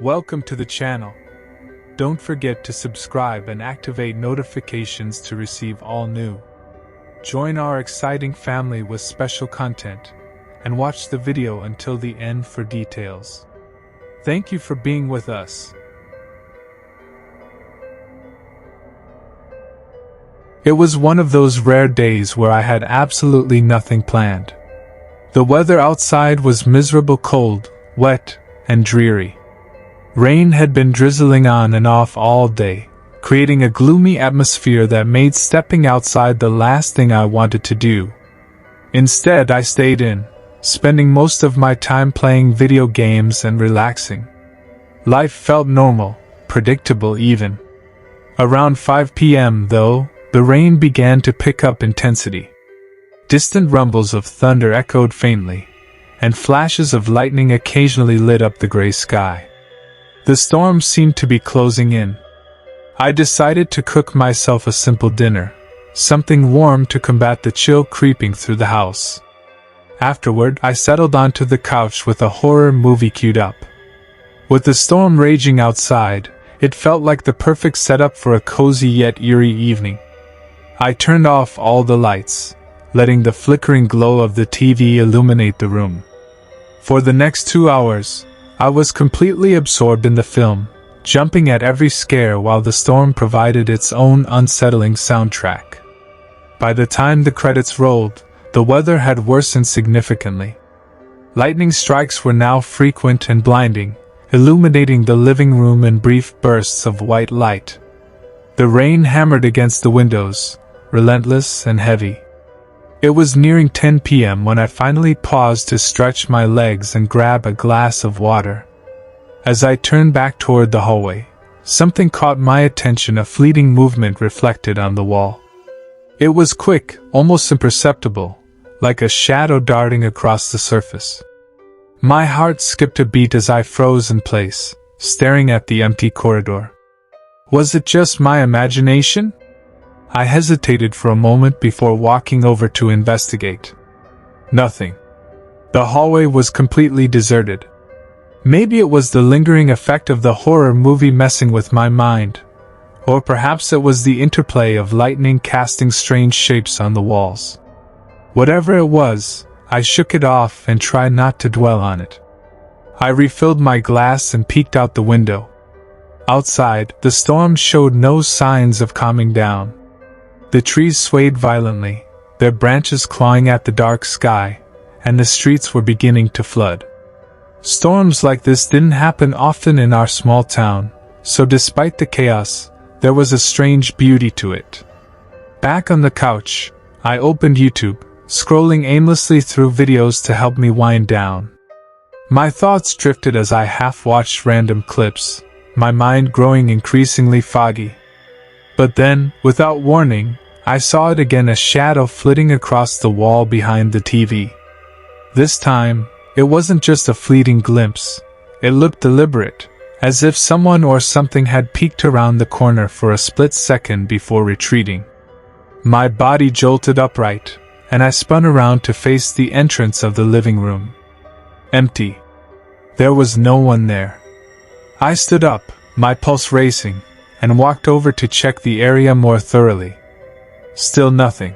Welcome to the channel. Don't forget to subscribe and activate notifications to receive all new. Join our exciting family with special content, and watch the video until the end for details. Thank you for being with us. It was one of those rare days where I had absolutely nothing planned. The weather outside was miserable cold, wet, and dreary. Rain had been drizzling on and off all day, creating a gloomy atmosphere that made stepping outside the last thing I wanted to do. Instead, I stayed in, spending most of my time playing video games and relaxing. Life felt normal, predictable even. Around 5 p.m., though, the rain began to pick up intensity. Distant rumbles of thunder echoed faintly, and flashes of lightning occasionally lit up the gray sky. The storm seemed to be closing in. I decided to cook myself a simple dinner, something warm to combat the chill creeping through the house. Afterward, I settled onto the couch with a horror movie queued up. With the storm raging outside, it felt like the perfect setup for a cozy yet eerie evening. I turned off all the lights, letting the flickering glow of the TV illuminate the room. For the next 2 hours, I was completely absorbed in the film, jumping at every scare while the storm provided its own unsettling soundtrack. By the time the credits rolled, the weather had worsened significantly. Lightning strikes were now frequent and blinding, illuminating the living room in brief bursts of white light. The rain hammered against the windows, relentless and heavy. It was nearing 10 p.m. when I finally paused to stretch my legs and grab a glass of water. As I turned back toward the hallway, something caught my attention, a fleeting movement reflected on the wall. It was quick, almost imperceptible, like a shadow darting across the surface. My heart skipped a beat as I froze in place, staring at the empty corridor. Was it just my imagination? I hesitated for a moment before walking over to investigate. Nothing. The hallway was completely deserted. Maybe it was the lingering effect of the horror movie messing with my mind, or perhaps it was the interplay of lightning casting strange shapes on the walls. Whatever it was, I shook it off and tried not to dwell on it. I refilled my glass and peeked out the window. Outside, the storm showed no signs of calming down. The trees swayed violently, their branches clawing at the dark sky, and the streets were beginning to flood. Storms like this didn't happen often in our small town, so despite the chaos, there was a strange beauty to it. Back on the couch, I opened YouTube, scrolling aimlessly through videos to help me wind down. My thoughts drifted as I half-watched random clips, my mind growing increasingly foggy. But then, without warning, I saw it again, a shadow flitting across the wall behind the TV. This time, it wasn't just a fleeting glimpse. It looked deliberate, as if someone or something had peeked around the corner for a split second before retreating. My body jolted upright, and I spun around to face the entrance of the living room. Empty. There was no one there. I stood up, my pulse racing, and walked over to check the area more thoroughly. Still nothing.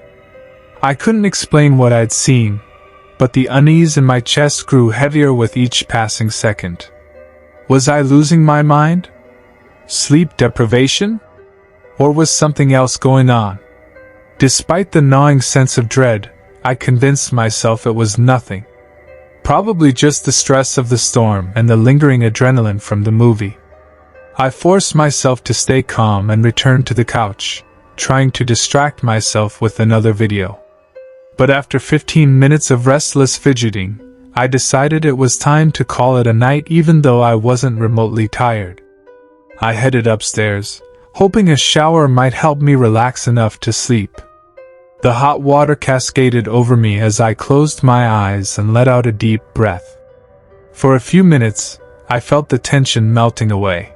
I couldn't explain what I'd seen, but the unease in my chest grew heavier with each passing second. Was I losing my mind? Sleep deprivation? Or was something else going on? Despite the gnawing sense of dread, I convinced myself it was nothing. Probably just the stress of the storm and the lingering adrenaline from the movie. I forced myself to stay calm and returned to the couch, trying to distract myself with another video. But after 15 minutes of restless fidgeting, I decided it was time to call it a night, even though I wasn't remotely tired. I headed upstairs, hoping a shower might help me relax enough to sleep. The hot water cascaded over me as I closed my eyes and let out a deep breath. For a few minutes, I felt the tension melting away.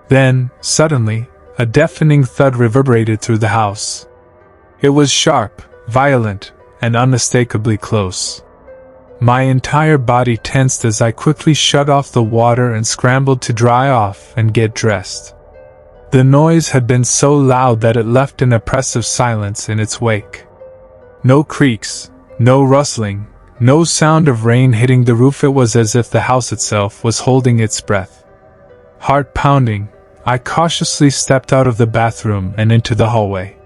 Then, suddenly, a deafening thud reverberated through the house. It was sharp, violent, and unmistakably close. My entire body tensed as I quickly shut off the water and scrambled to dry off and get dressed. The noise had been so loud that it left an oppressive silence in its wake. No creaks, no rustling, no sound of rain hitting the roof. It was as if the house itself was holding its breath. Heart pounding, I cautiously stepped out of the bathroom and into the hallway.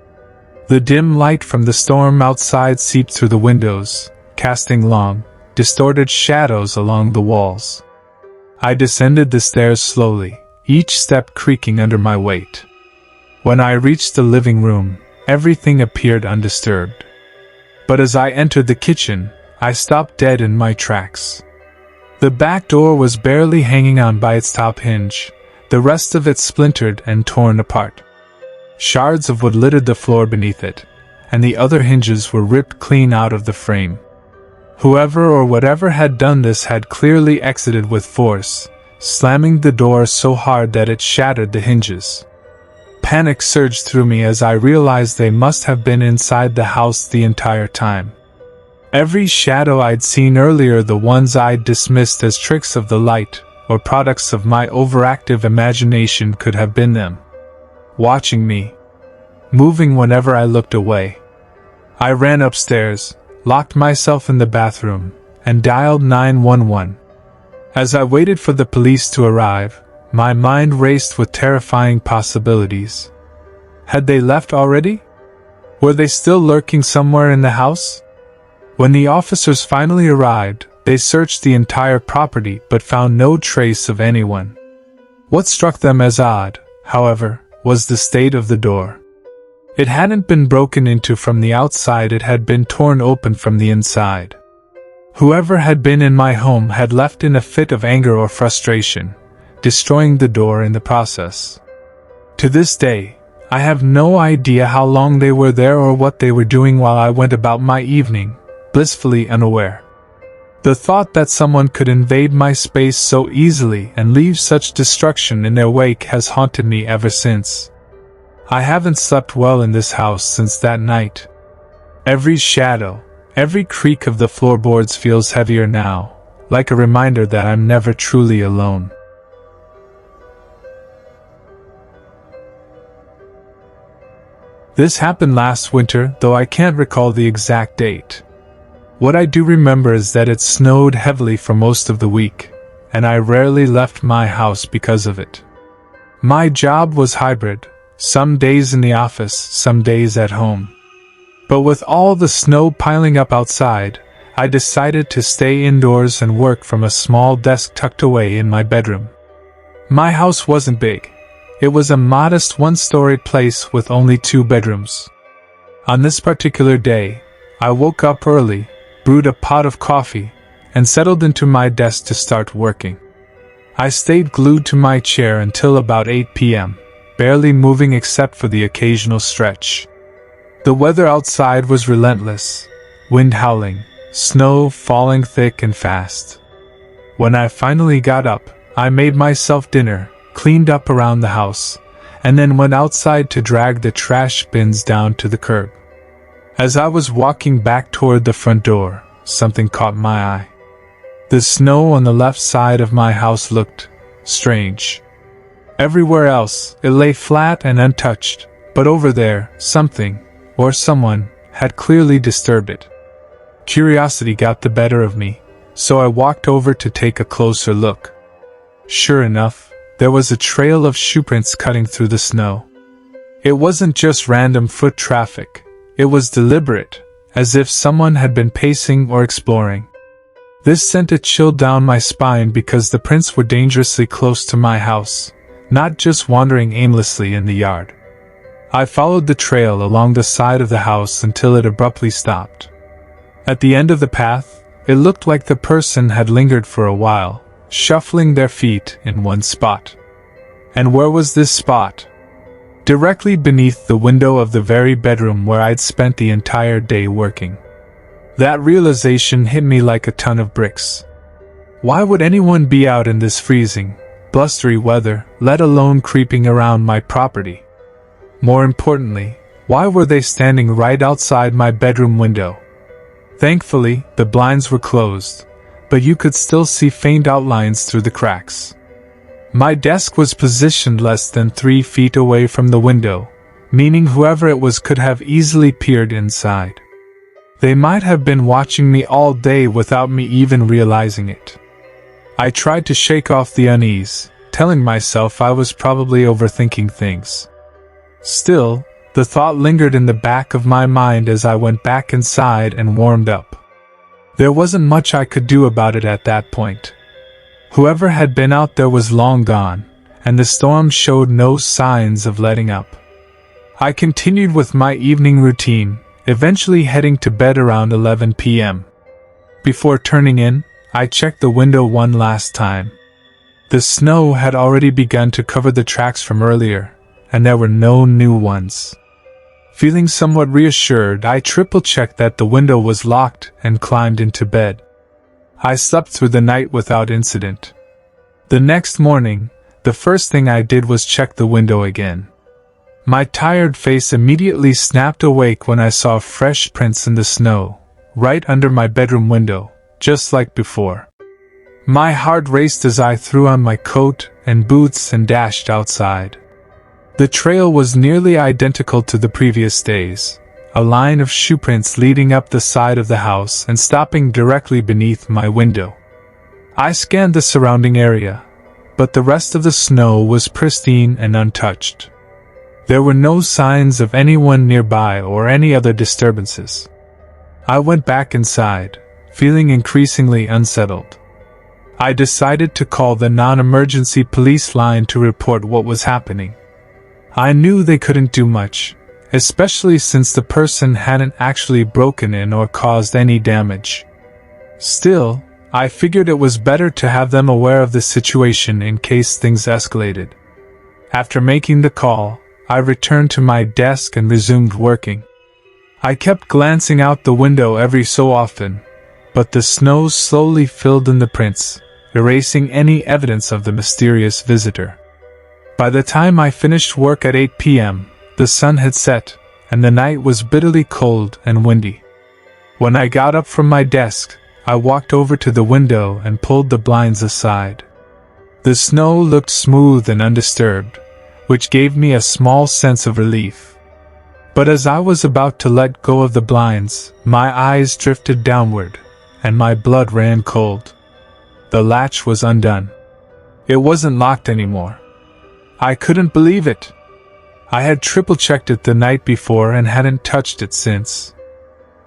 The dim light from the storm outside seeped through the windows, casting long, distorted shadows along the walls. I descended the stairs slowly, each step creaking under my weight. When I reached the living room, everything appeared undisturbed. But as I entered the kitchen, I stopped dead in my tracks. The back door was barely hanging on by its top hinge, the rest of it splintered and torn apart. Shards of wood littered the floor beneath it, and the other hinges were ripped clean out of the frame. Whoever or whatever had done this had clearly exited with force, slamming the door so hard that it shattered the hinges. Panic surged through me as I realized they must have been inside the house the entire time. Every shadow I'd seen earlier, the ones I'd dismissed as tricks of the light or products of my overactive imagination, could have been them, watching me, moving whenever I looked away. I ran upstairs, locked myself in the bathroom, and dialed 911. As I waited for the police to arrive, my mind raced with terrifying possibilities. Had they left already? Were they still lurking somewhere in the house? When the officers finally arrived, they searched the entire property but found no trace of anyone. What struck them as odd, however, was the state of the door. It hadn't been broken into from the outside, it had been torn open from the inside. Whoever had been in my home had left in a fit of anger or frustration, destroying the door in the process. To this day, I have no idea how long they were there or what they were doing while I went about my evening, blissfully unaware. The thought that someone could invade my space so easily and leave such destruction in their wake has haunted me ever since. I haven't slept well in this house since that night. Every shadow, every creak of the floorboards feels heavier now, like a reminder that I'm never truly alone. This happened last winter, though I can't recall the exact date. What I do remember is that it snowed heavily for most of the week, and I rarely left my house because of it. My job was hybrid, some days in the office, some days at home. But with all the snow piling up outside, I decided to stay indoors and work from a small desk tucked away in my bedroom. My house wasn't big. It was a modest one-storied place with only 2 bedrooms. On this particular day, I woke up early, brewed a pot of coffee, and settled into my desk to start working. I stayed glued to my chair until about 8 p.m., barely moving except for the occasional stretch. The weather outside was relentless, wind howling, snow falling thick and fast. When I finally got up, I made myself dinner, cleaned up around the house, and then went outside to drag the trash bins down to the curb. As I was walking back toward the front door, something caught my eye. The snow on the left side of my house looked strange. Everywhere else, it lay flat and untouched, but over there, something, or someone, had clearly disturbed it. Curiosity got the better of me, so I walked over to take a closer look. Sure enough, there was a trail of shoeprints cutting through the snow. It wasn't just random foot traffic, it was deliberate, as if someone had been pacing or exploring. This sent a chill down my spine because the prints were dangerously close to my house, not just wandering aimlessly in the yard. I followed the trail along the side of the house until it abruptly stopped. At the end of the path, it looked like the person had lingered for a while, shuffling their feet in one spot. And where was this spot? Directly beneath the window of the very bedroom where I'd spent the entire day working. That realization hit me like a ton of bricks. Why would anyone be out in this freezing, blustery weather, let alone creeping around my property? More importantly, why were they standing right outside my bedroom window? Thankfully, the blinds were closed, but you could still see faint outlines through the cracks. My desk was positioned less than 3 feet away from the window, meaning whoever it was could have easily peered inside. They might have been watching me all day without me even realizing it. I tried to shake off the unease, telling myself I was probably overthinking things. Still, the thought lingered in the back of my mind as I went back inside and warmed up. There wasn't much I could do about it at that point. Whoever had been out there was long gone, and the storm showed no signs of letting up. I continued with my evening routine, eventually heading to bed around 11 p.m. Before turning in, I checked the window one last time. The snow had already begun to cover the tracks from earlier, and there were no new ones. Feeling somewhat reassured, I triple-checked that the window was locked and climbed into bed. I slept through the night without incident. The next morning, the first thing I did was check the window again. My tired face immediately snapped awake when I saw fresh prints in the snow, right under my bedroom window, just like before. My heart raced as I threw on my coat and boots and dashed outside. The trail was nearly identical to the previous days, a line of shoe prints leading up the side of the house and stopping directly beneath my window. I scanned the surrounding area, but the rest of the snow was pristine and untouched. There were no signs of anyone nearby or any other disturbances. I went back inside, feeling increasingly unsettled. I decided to call the non-emergency police line to report what was happening. I knew they couldn't do much, especially since the person hadn't actually broken in or caused any damage. Still, I figured it was better to have them aware of the situation in case things escalated. After making the call, I returned to my desk and resumed working. I kept glancing out the window every so often, but the snow slowly filled in the prints, erasing any evidence of the mysterious visitor. By the time I finished work at 8 p.m., the sun had set, and the night was bitterly cold and windy. When I got up from my desk, I walked over to the window and pulled the blinds aside. The snow looked smooth and undisturbed, which gave me a small sense of relief. But as I was about to let go of the blinds, my eyes drifted downward, and my blood ran cold. The latch was undone. It wasn't locked anymore. I couldn't believe it. I had triple-checked it the night before and hadn't touched it since.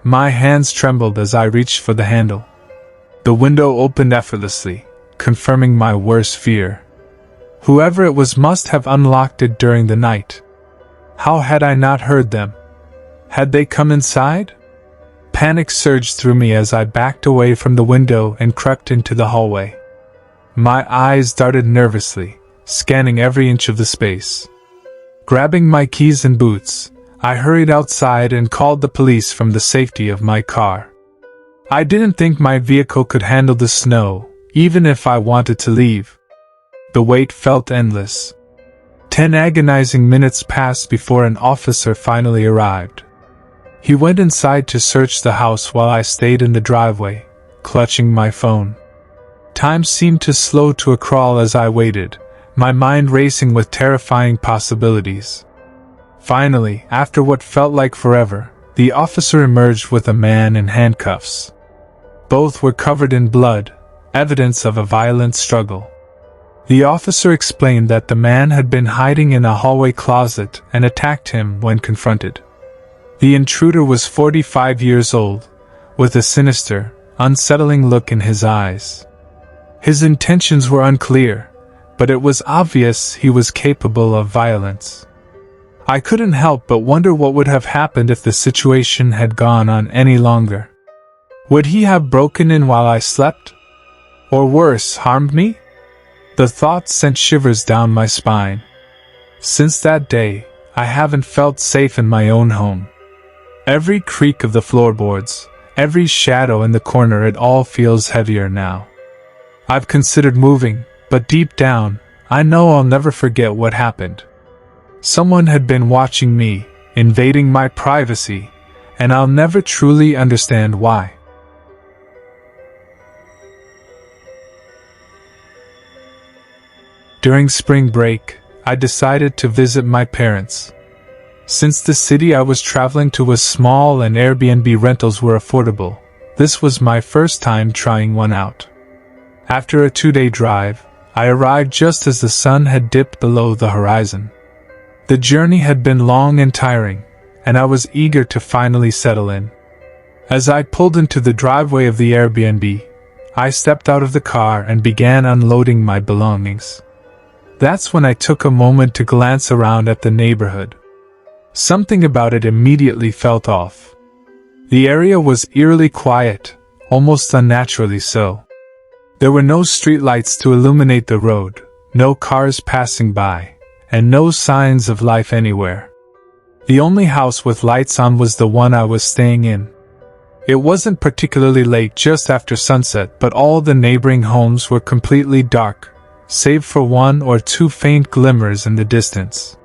My hands trembled as I reached for the handle. The window opened effortlessly, confirming my worst fear. Whoever it was must have unlocked it during the night. How had I not heard them? Had they come inside? Panic surged through me as I backed away from the window and crept into the hallway. My eyes darted nervously, scanning every inch of the space. Grabbing my keys and boots, I hurried outside and called the police from the safety of my car. I didn't think my vehicle could handle the snow, even if I wanted to leave. The wait felt endless. 10 agonizing minutes passed before an officer finally arrived. He went inside to search the house while I stayed in the driveway, clutching my phone. Time seemed to slow to a crawl as I waited, my mind racing with terrifying possibilities. Finally, after what felt like forever, the officer emerged with a man in handcuffs. Both were covered in blood, evidence of a violent struggle. The officer explained that the man had been hiding in a hallway closet and attacked him when confronted. The intruder was 45 years old, with a sinister, unsettling look in his eyes. His intentions were unclear, but it was obvious he was capable of violence. I couldn't help but wonder what would have happened if the situation had gone on any longer. Would he have broken in while I slept? Or worse, harmed me? The thought sent shivers down my spine. Since that day, I haven't felt safe in my own home. Every creak of the floorboards, every shadow in the corner, it all feels heavier now. I've considered moving, but deep down, I know I'll never forget what happened. Someone had been watching me, invading my privacy, and I'll never truly understand why. During spring break, I decided to visit my parents. Since the city I was traveling to was small and Airbnb rentals were affordable, this was my first time trying one out. After a 2-day drive, I arrived just as the sun had dipped below the horizon. The journey had been long and tiring, and I was eager to finally settle in. As I pulled into the driveway of the Airbnb, I stepped out of the car and began unloading my belongings. That's when I took a moment to glance around at the neighborhood. Something about it immediately felt off. The area was eerily quiet, almost unnaturally so. There were no streetlights to illuminate the road, no cars passing by, and no signs of life anywhere. The only house with lights on was the one I was staying in. It wasn't particularly late, just after sunset, but all the neighboring homes were completely dark, save for 1 or 2 faint glimmers in the distance.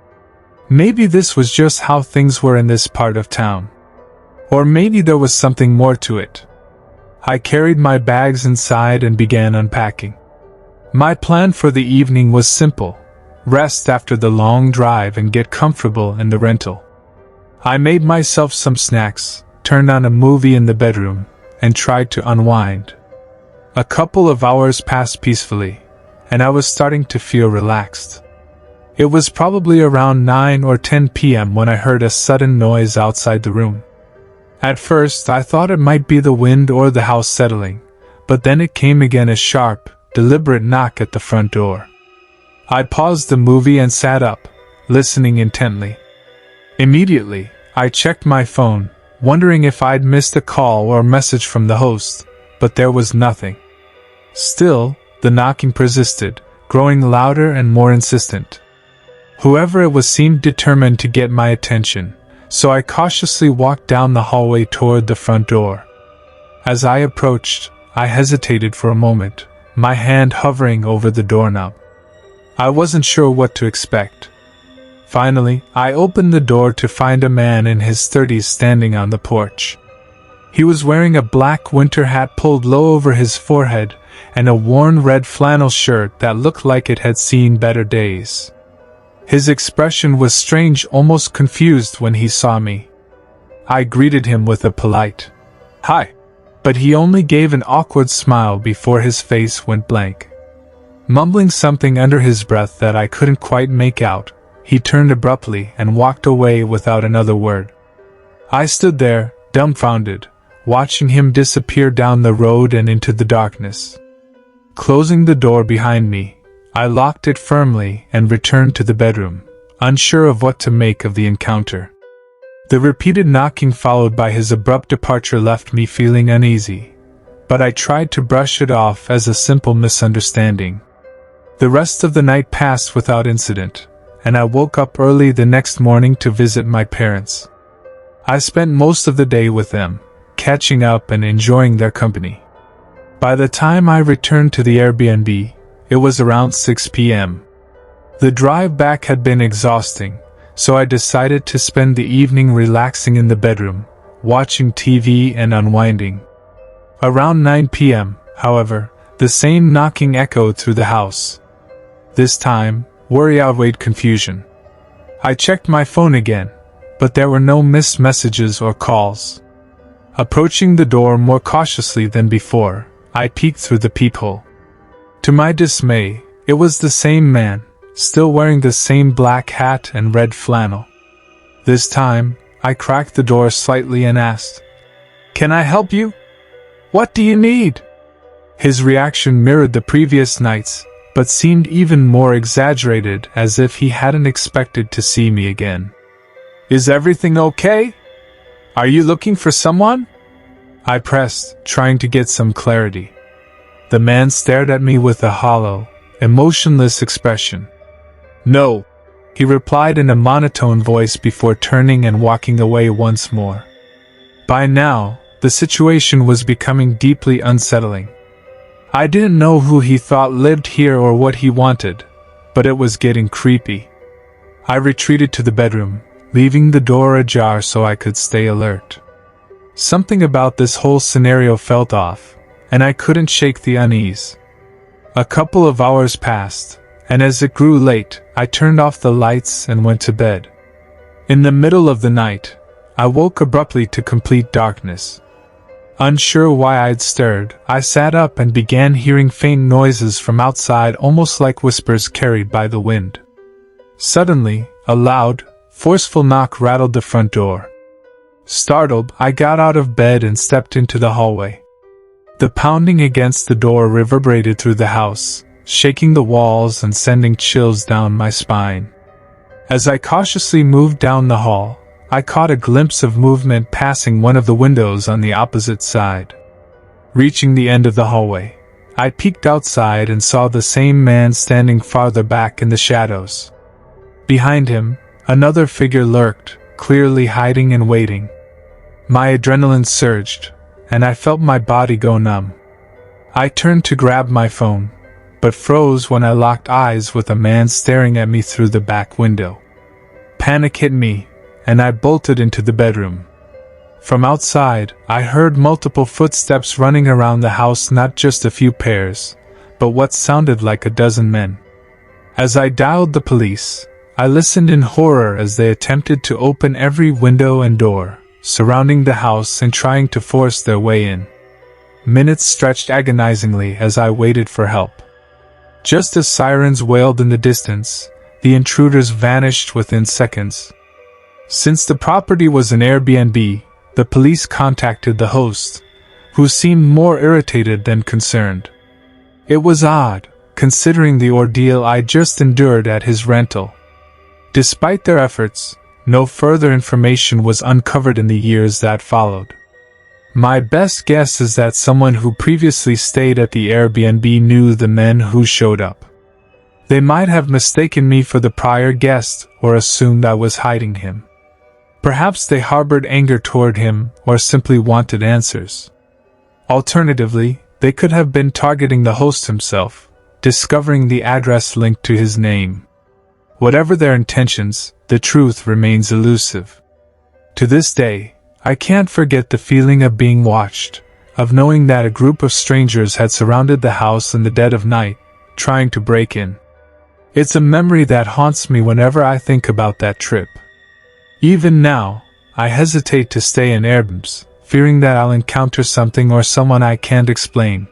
Maybe this was just how things were in this part of town. Or maybe there was something more to it. I carried my bags inside and began unpacking. My plan for the evening was simple: rest after the long drive and get comfortable in the rental. I made myself some snacks, turned on a movie in the bedroom, and tried to unwind. A couple of hours passed peacefully, and I was starting to feel relaxed. It was probably around 9 or 10 p.m. when I heard a sudden noise outside the room. At first, I thought it might be the wind or the house settling, but then it came again, a sharp, deliberate knock at the front door. I paused the movie and sat up, listening intently. Immediately, I checked my phone, wondering if I'd missed a call or message from the host, but there was nothing. Still, the knocking persisted, growing louder and more insistent. Whoever it was seemed determined to get my attention, so I cautiously walked down the hallway toward the front door. As I approached, I hesitated for a moment, my hand hovering over the doorknob. I wasn't sure what to expect. Finally, I opened the door to find a man in his 30s standing on the porch. He was wearing a black winter hat pulled low over his forehead and a worn red flannel shirt that looked like it had seen better days. His expression was strange, almost confused when he saw me. I greeted him with a polite, "Hi," but he only gave an awkward smile before his face went blank. Mumbling something under his breath that I couldn't quite make out, he turned abruptly and walked away without another word. I stood there, dumbfounded, watching him disappear down the road and into the darkness. Closing the door behind me, I locked it firmly and returned to the bedroom, unsure of what to make of the encounter. The repeated knocking followed by his abrupt departure left me feeling uneasy, but I tried to brush it off as a simple misunderstanding. The rest of the night passed without incident, and I woke up early the next morning to visit my parents. I spent most of the day with them, catching up and enjoying their company. By the time I returned to the Airbnb, it was around 6 p.m. The drive back had been exhausting, so I decided to spend the evening relaxing in the bedroom, watching TV and unwinding. Around 9 p.m., however, the same knocking echoed through the house. This time, worry outweighed confusion. I checked my phone again, but there were no missed messages or calls. Approaching the door more cautiously than before, I peeked through the peephole. To my dismay, it was the same man, still wearing the same black hat and red flannel. This time, I cracked the door slightly and asked, "Can I help you? What do you need?" His reaction mirrored the previous night's, but seemed even more exaggerated, as if he hadn't expected to see me again. "Is everything okay? Are you looking for someone?" I pressed, trying to get some clarity. The man stared at me with a hollow, emotionless expression. "No," he replied in a monotone voice before turning and walking away once more. By now, the situation was becoming deeply unsettling. I didn't know who he thought lived here or what he wanted, but it was getting creepy. I retreated to the bedroom, leaving the door ajar so I could stay alert. Something about this whole scenario felt off, and I couldn't shake the unease. A couple of hours passed, and as it grew late, I turned off the lights and went to bed. In the middle of the night, I woke abruptly to complete darkness. Unsure why I'd stirred, I sat up and began hearing faint noises from outside, almost like whispers carried by the wind. Suddenly, a loud, forceful knock rattled the front door. Startled, I got out of bed and stepped into the hallway. The pounding against the door reverberated through the house, shaking the walls and sending chills down my spine. As I cautiously moved down the hall, I caught a glimpse of movement passing one of the windows on the opposite side. Reaching the end of the hallway, I peeked outside and saw the same man standing farther back in the shadows. Behind him, another figure lurked, clearly hiding and waiting. My adrenaline surged, and I felt my body go numb. I turned to grab my phone, but froze when I locked eyes with a man staring at me through the back window. Panic hit me, and I bolted into the bedroom. From outside, I heard multiple footsteps running around the house, not just a few pairs, but what sounded like a dozen men. As I dialed the police, I listened in horror as they attempted to open every window and door surrounding the house and trying to force their way in. Minutes stretched agonizingly as I waited for help. Just as sirens wailed in the distance, the intruders vanished within seconds. Since the property was an Airbnb, the police contacted the host, who seemed more irritated than concerned. It was odd, considering the ordeal I just endured at his rental. Despite their efforts, no further information was uncovered in the years that followed. My best guess is that someone who previously stayed at the Airbnb knew the men who showed up. They might have mistaken me for the prior guest or assumed I was hiding him. Perhaps they harbored anger toward him or simply wanted answers. Alternatively, they could have been targeting the host himself, discovering the address linked to his name. Whatever their intentions, the truth remains elusive. To this day, I can't forget the feeling of being watched, of knowing that a group of strangers had surrounded the house in the dead of night, trying to break in. It's a memory that haunts me whenever I think about that trip. Even now, I hesitate to stay in Airbnbs, fearing that I'll encounter something or someone I can't explain.